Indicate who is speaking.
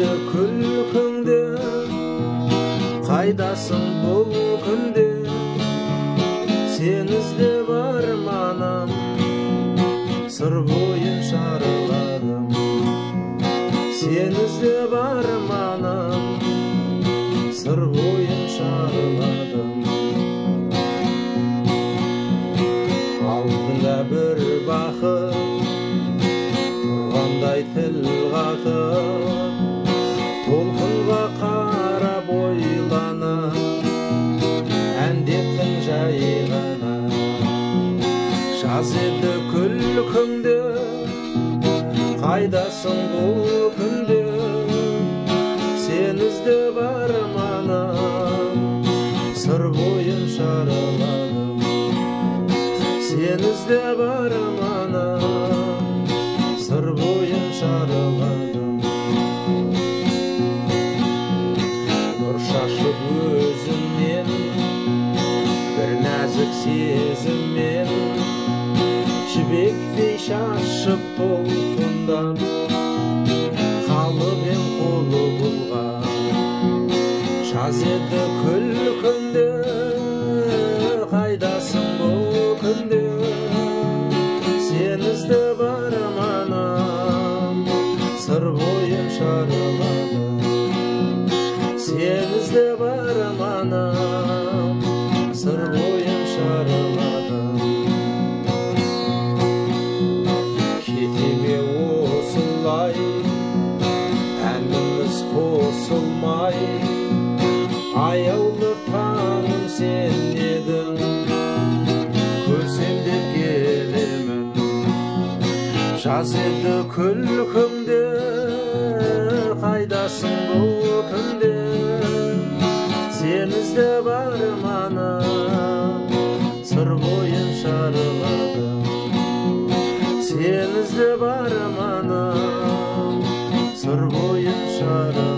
Speaker 1: жазеді күлкіңді, қайдасың бұл күнде? Сен іздеп арманым, сыр бойын шарладым. Сен іздеп арманым, сыр бойын шарладым. Алдында бір бақыт, тұрғандай тіл қатып, толқынға қарап ойланып, әндеттің жай ғана. Жазеді күлкіңді, қайдасың бұл күнде? Сен іздеп арманым, сыр бойын шараладым. Сен іздеп арманым, сыр бойын шараладым. Нұр шашып өзіңнен, бір нәзік сезіммен, жібектей шашып толқындан, қалып ем қолы бұлған. Жазеді күлкіңді, қайдасың бұл күнде? Сен іздеп арманым, сыр бойын шараладым. Сен іздеп арманым, сыр бойын шараладым. Кете ме осылай, әніміз қосылмай, аяулы таңым сен едің, көрсем деп келемін. Жазеді күлкіңді, қайдасың бұл күнде? Сен іздеп арманым, сыр бойын шараладым. Сен іздеп арманым, сыр бойын шараладым.